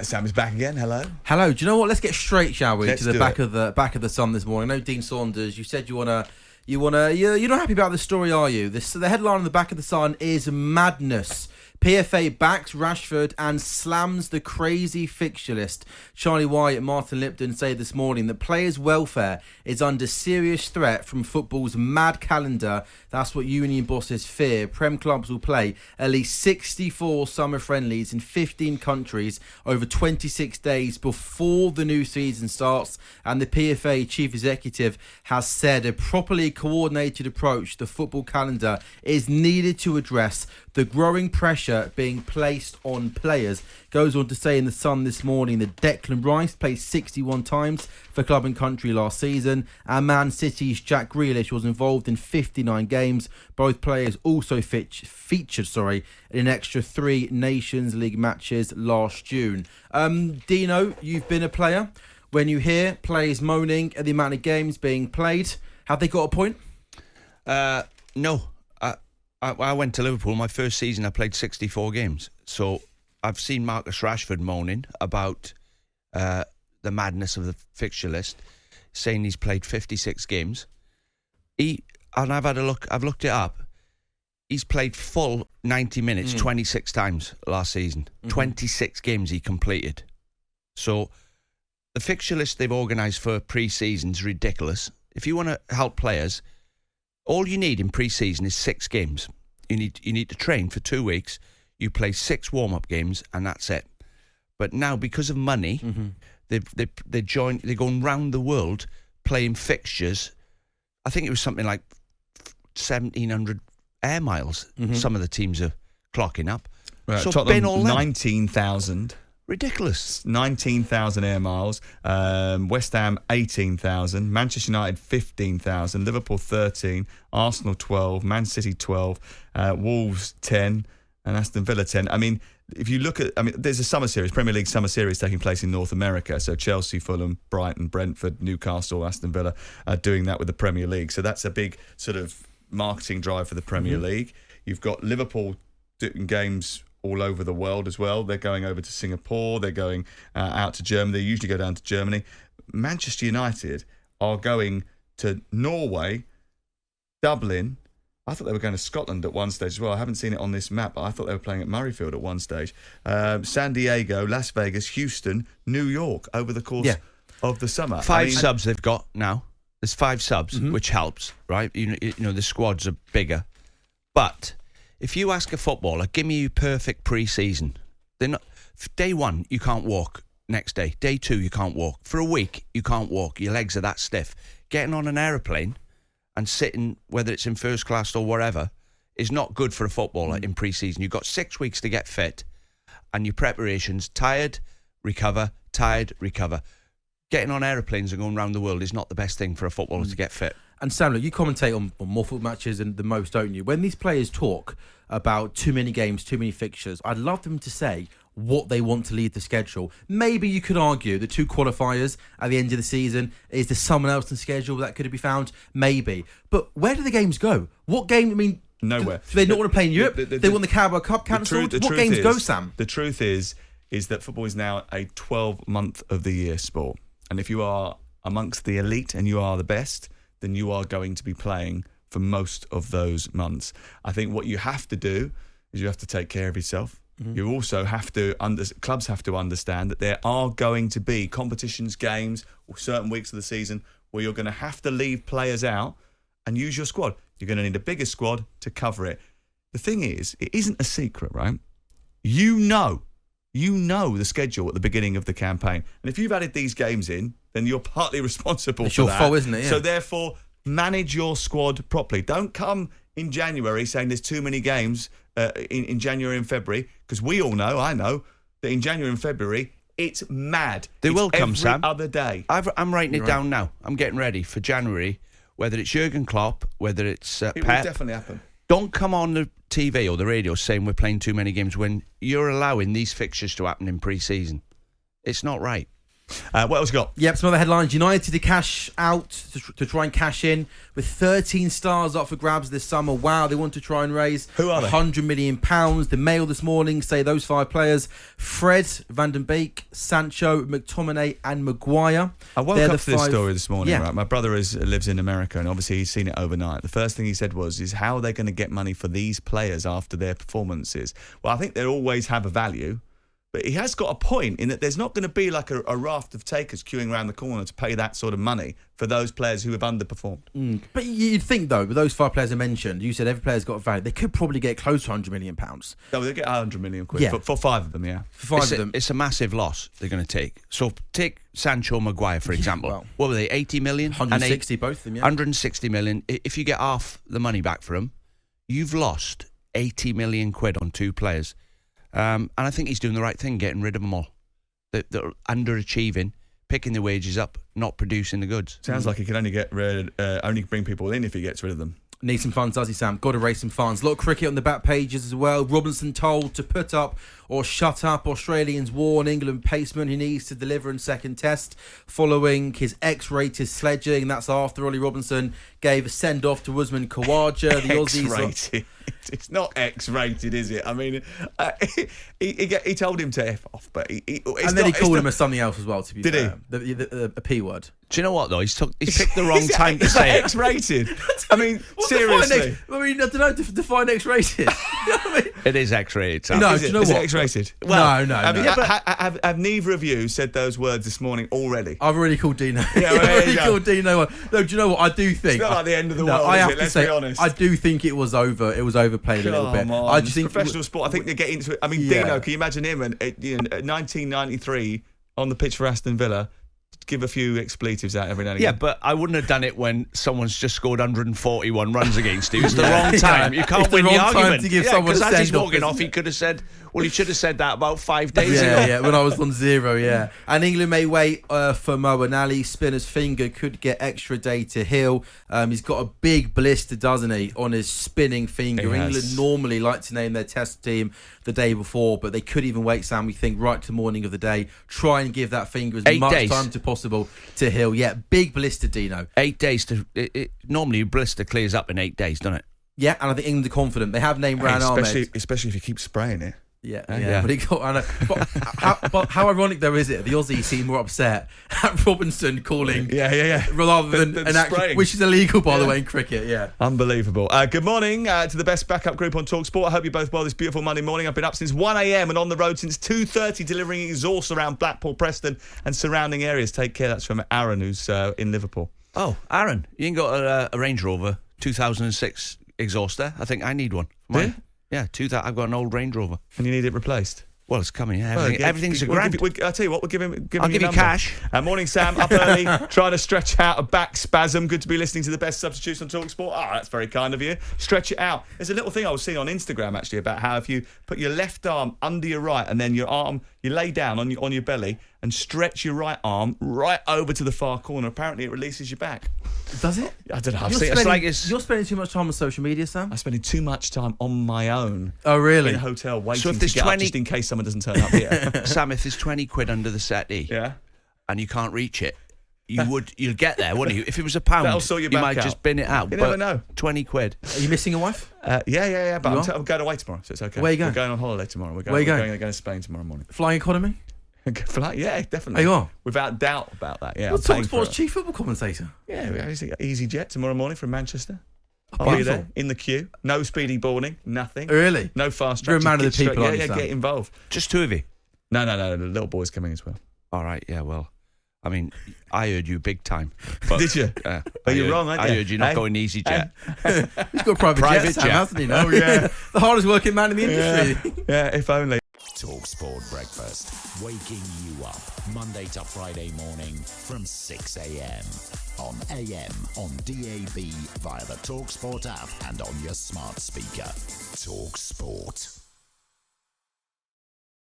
Sam is back again. Hello. Hello. Do you know what? Let's get straight, shall we, Let's to the do back it. of the Sun this morning. No, Dean Saunders. You said you're not happy about this story, are you? The headline on the back of the Sun is madness. PFA backs Rashford and slams the crazy fixture list. Charlie White and Martin Lipton say this morning that players' welfare is under serious threat from football's mad calendar. That's what union bosses fear. Prem clubs will play at least 64 summer friendlies in 15 countries over 26 days before the new season starts. And the PFA chief executive has said a properly coordinated approach to the football calendar is needed to address the growing pressure being placed on players. Goes on to say in the Sun this morning that Declan Rice played 61 times for club and country last season, and Man City's Jack Grealish was involved in 59 games. Both players also featured in an extra 3 Nations League matches last June. Dino, you've been a player. When you hear players moaning at the amount of games being played, have they got a point? No. I went to Liverpool. My first season, I played 64 games. So I've seen Marcus Rashford moaning about the madness of the fixture list, saying he's played 56 games. And I've had a look. I've looked it up. He's played full 90 minutes 26 times last season. 26 games he completed. So the fixture list they've organised for pre-season is ridiculous. If you want to help players, all you need in pre-season is 6 games. You need to train for 2 weeks. You play 6 warm-up games, and that's it. But now, because of money, they're going round the world playing fixtures. I think it was something like 1,700 air miles. Some of the teams are clocking up. Right, so Tottenham, bin all them. 19,000. Ridiculous. 19,000 air miles. West Ham 18,000. Manchester United 15,000. Liverpool 13. Arsenal 12. Man City 12. Wolves 10. And Aston Villa 10. I mean, if you look at, there's a summer series, Premier League summer series taking place in North America. So Chelsea, Fulham, Brighton, Brentford, Newcastle, Aston Villa are doing that with the Premier League. So that's a big sort of marketing drive for the Premier League. You've got Liverpool doing games all over the world as well. They're going over to Singapore. They're going out to Germany. They usually go down to Germany. Manchester United are going to Norway, Dublin. I thought they were going to Scotland at one stage as well. I haven't seen it on this map, but I thought they were playing at Murrayfield at one stage. San Diego, Las Vegas, Houston, New York over the course of the summer. 5 subs they've got now. There's 5 subs, which helps, right? You know, the squads are bigger. But if you ask a footballer, give me your perfect pre-season. They're not. Day 1, you can't walk. Next day. Day 2, you can't walk. For a week, you can't walk. Your legs are that stiff. Getting on an aeroplane and sitting, whether it's in first class or whatever, is not good for a footballer in pre-season. You've got 6 weeks to get fit, and your preparations, tired, recover, tired, recover. Getting on aeroplanes and going around the world is not the best thing for a footballer to get fit. And Sam, look, you commentate on more football matches than most, don't you? When these players talk about too many games, too many fixtures, I'd love them to say what they want to lead the schedule. Maybe you could argue the 2 qualifiers at the end of the season. Is there someone else in the schedule that could be found? Maybe. But where do the games go? What game, nowhere. Do they not want to play in Europe? They want the Carabao Cup cancelled? What games go, Sam? The truth is that football is now a 12-month of the year sport. And if you are amongst the elite and you are the best, then you are going to be playing for most of those months. I think what you have to do is you have to take care of yourself. You also have to, clubs have to understand that there are going to be competitions, games, or certain weeks of the season where you're going to have to leave players out and use your squad. You're going to need a bigger squad to cover it. The thing is, it isn't a secret, right? You know the schedule at the beginning of the campaign. And if you've added these games in, then you're partly responsible for that. It's your fault, isn't it? Yeah. So therefore, manage your squad properly. Don't come in January saying there's too many games in January and February, because we all know, I know, that in January and February, it's mad. They will come, Sam. Every other day. I'm writing it down now. I'm getting ready for January, whether it's Jurgen Klopp, whether it's Pep. It will definitely happen. Don't come on the TV or the radio saying we're playing too many games when you're allowing these fixtures to happen in pre-season. It's not right. What else you got? Yep, some other headlines. United to cash out, to try and cash in, with 13 stars up for grabs this summer. Wow, they want to try and raise Who are they? £100 million. The Mail this morning say those 5 players: Fred, Van den Beek, Sancho, McTominay and Maguire. I woke up to this story this morning, Yeah. right? My brother lives in America, and obviously he's seen it overnight. The first thing he said is how are they going to get money for these players after their performances? Well, I think they always have a value. But he has got a point in that there's not going to be like a raft of takers queuing around the corner to pay that sort of money for those players who have underperformed. But you'd think, though, with those 5 players I mentioned, you said every player's got a value. They could probably get close to £100 million. No, they get £100 million Yeah. for 5 of them, yeah. For 5 of them. It's a massive loss they're going to take. So take Sancho, Maguire, for example. well. What were they, 80 million? 160, both of them, yeah. 160 million. If you get half the money back for them, you've lost 80 million quid on 2 players. And I think he's doing the right thing, getting rid of them all. They're underachieving, picking the wages up, not producing the goods. Sounds like he can only bring people in if he gets rid of them. Need some funds, does he, Sam? Got to raise some funds. A lot of cricket on the back pages as well. Robinson told to put up or shut up. Australians warn England paceman he needs to deliver in second test following his X-rated sledging. That's after Ollie Robinson gave a send-off to Usman Khawaja. The Aussies. X-rated. It's not X-rated, is it? I mean, he told him to F off, but he called him as something else as well, to be Did fair. A P word. Do you know what, though? He's picked the wrong time to say it. X-rated. I mean, seriously. I don't know, define X-rated. It is X-rated. Sam. No, Is do it, you know is it what? X-rated? No. Have neither of you said those words this morning already? I've already called Dino. Yeah, well, I've already there you go. called Dino. No, do you know what? I do think It's not like the end of the No, world, I is have it? to Let's say, be honest. I do think it was overplayed a little bit. Come on. I just think professional sport. I think they get into it. I mean, Yeah. Dino, can you imagine him in 1993 on the pitch for Aston Villa? Give a few expletives out every now and Yeah, again. but I wouldn't have done it when someone's just scored 141 runs against you. It's the wrong time. You can't It's the win the wrong time argument. to give someone because a as he's send-off, walking off, isn't he it? could have said, well, he should have said that about 5 days ago. Yeah, when I was on 0, yeah. And England may wait for MOANING. Spinner's finger could get extra day to heal. He's got a big blister, doesn't he, on his spinning finger. He has. England normally like to name their test team the day before, but they could even wait, Sam, we think, right to the morning of the day. Try and give that finger as 8 much days. time to possible to heal. Yeah, big blister, Dino. 8 days to... normally, blister clears up in 8 days, doesn't it? Yeah, and I think England are confident. They have named Ran Ahmed. especially if you keep spraying it. Yeah. But he got. I know. But how ironic though is it? The Aussies seem more upset at Robinson calling, Yeah. rather than Than an action, spraying. which is illegal by the Yeah. way in cricket. Yeah. Unbelievable. Good morning to the best backup group on talkSPORT. I hope you're both well this beautiful Monday morning. I've been up since 1 a.m. and on the road since 2:30, delivering exhaust around Blackpool, Preston and surrounding areas. Take care. That's from Aaron, who's in Liverpool. Oh, Aaron, you ain't got a Range Rover 2006 exhaust there? I think I need one. Do you? Yeah, I've got an old Range Rover. And you need it replaced. Well, it's coming. Yeah, everything's a grand. I'll tell you what, we'll give him I'll your give you number. cash. Morning, Sam. Up early, trying to stretch out a back spasm. Good to be listening to the best substitutes on talkSPORT. Oh, that's very kind of you. Stretch it out. There's a little thing I was seeing on Instagram, actually, about how if you put your left arm under your right and then your arm, you lay down on your belly and stretch your right arm right over to the far corner. Apparently, it releases your back. Does it? I don't know. I've You're seen spending, it. you're spending too much time on social media, Sam. I'm spending too much time on my own. Oh, really? In a hotel waiting So if to there's get up 20 just in case someone doesn't turn up here. Sam, if there's 20 quid under the settee Yeah. and you can't reach it, you'll get there, wouldn't you? If it was £1, That'll sort your you back might out. just bin it out. You but never know. 20 quid. Are you missing a wife? Yeah. But You I'm going away tomorrow, so it's okay. Where you going? We're going on holiday tomorrow. We're Where you going? We're going to Spain tomorrow morning. Flying economy? Flight? Yeah, definitely. Oh, you are? Without doubt about that. Yeah. You're I'm paying for talkSPORT's it. chief football commentator. Yeah, we actually got EasyJet tomorrow morning from Manchester. Oh, I'll be beautiful. there in the queue. No speedy boarding. Nothing. Really? No fast You're a track. man of the Just get people, aren't straight- you, Yeah, Sam? get involved. Just 2 of you. No. The little boy's coming as well. All right, yeah, well, I mean, I heard you big time. But, Did you? I you're heard- wrong, aren't I you? heard you're not Hey? going EasyJet. He's got a private Private Sam, jet. hasn't he? No? Oh, yeah. The hardest working man in the industry. Yeah, if only. talkSPORT Breakfast, waking you up Monday to Friday morning from 6 a.m. on AM, on DAB, via the talkSPORT app and on your smart speaker. talkSPORT.